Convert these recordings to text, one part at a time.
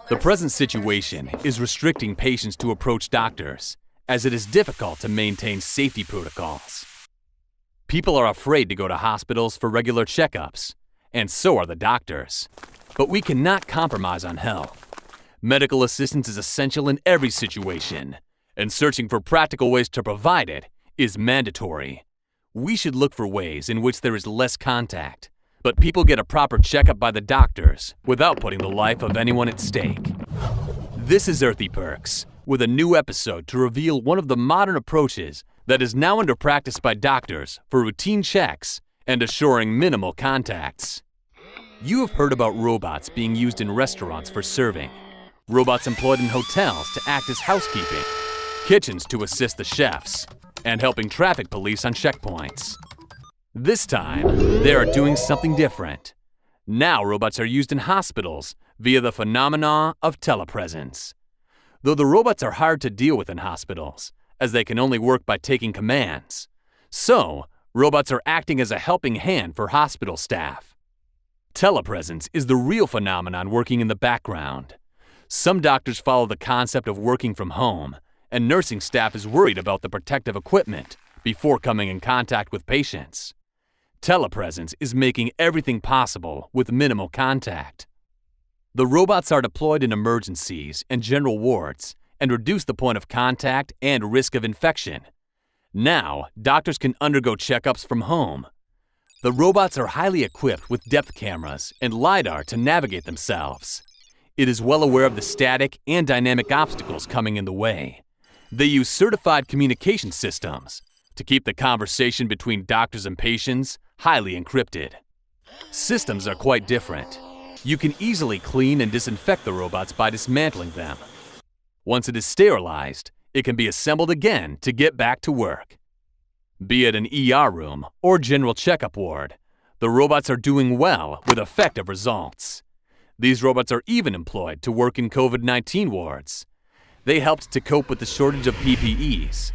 The present situation is restricting patients to approach doctors, as it is difficult to maintain safety protocols. People are afraid to go to hospitals for regular checkups, and so are the doctors. But we cannot compromise on health. Medical assistance is essential in every situation, and searching for practical ways to provide it is mandatory. We should look for ways in which there is less contact, but people get a proper checkup by the doctors without putting the life of anyone at stake. This is Earthy Perks, with a new episode to reveal one of the modern approaches that is now under practice by doctors for routine checks and assuring minimal contacts. You have heard about robots being used in restaurants for serving, robots employed in hotels to act as housekeeping, kitchens to assist the chefs, and helping traffic police on checkpoints. This time, they are doing something different. Now robots are used in hospitals via the phenomena of telepresence. Though the robots are hard to deal with in hospitals, as they can only work by taking commands, so robots are acting as a helping hand for hospital staff. Telepresence is the real phenomenon working in the background. Some doctors follow the concept of working from home, and nursing staff is worried about the protective equipment before coming in contact with patients. Telepresence is making everything possible with minimal contact. The robots are deployed in emergencies and general wards and reduce the point of contact and risk of infection. Now, doctors can undergo checkups from home. The robots are highly equipped with depth cameras and LiDAR to navigate themselves. It is well aware of the static and dynamic obstacles coming in the way. They use certified communication systems to keep the conversation between doctors and patients highly encrypted. Systems are quite different. You can easily clean and disinfect the robots by dismantling them. Once it is sterilized, it can be assembled again to get back to work. Be it an ER room or general checkup ward, the robots are doing well with effective results. These robots are even employed to work in COVID-19 wards. They helped to cope with the shortage of PPEs.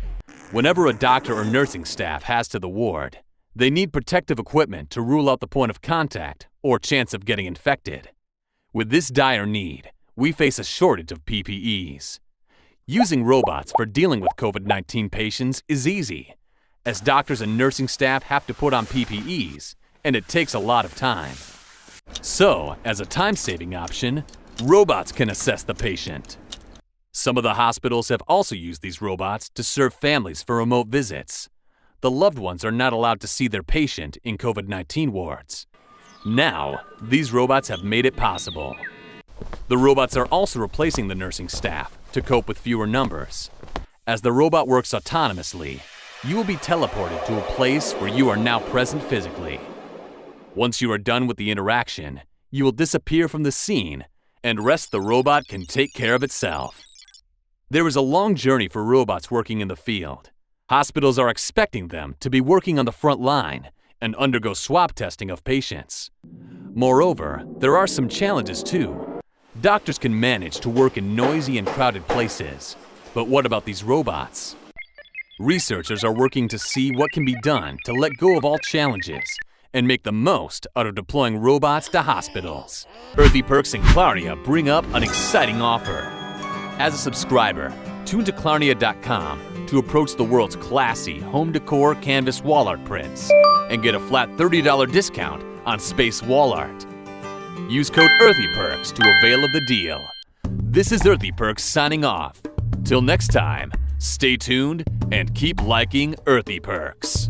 Whenever a doctor or nursing staff has to the ward, they need protective equipment to rule out the point of contact or chance of getting infected. With this dire need, we face a shortage of PPEs. Using robots for dealing with COVID-19 patients is easy, as doctors and nursing staff have to put on PPEs, and it takes a lot of time. So, as a time-saving option, robots can assess the patient. Some of the hospitals have also used these robots to serve families for remote visits. The loved ones are not allowed to see their patient in COVID-19 wards. Now, these robots have made it possible. The robots are also replacing the nursing staff to cope with fewer numbers. As the robot works autonomously, you will be teleported to a place where you are now present physically. Once you are done with the interaction, you will disappear from the scene, and rest the robot can take care of itself. There is a long journey for robots working in the field. Hospitals are expecting them to be working on the front line and undergo swab testing of patients. Moreover, there are some challenges too. Doctors can manage to work in noisy and crowded places, but what about these robots? Researchers are working to see what can be done to let go of all challenges and make the most out of deploying robots to hospitals. Earthy Perks and Clarnia bring up an exciting offer. As a subscriber, tune to Clarnia.com to approach the world's classy home decor canvas wall art prints and get a flat $30 discount on space wall art. Use code EarthyPerks to avail of the deal. This is Earthy Perks signing off. Till next time, stay tuned and keep liking Earthy Perks.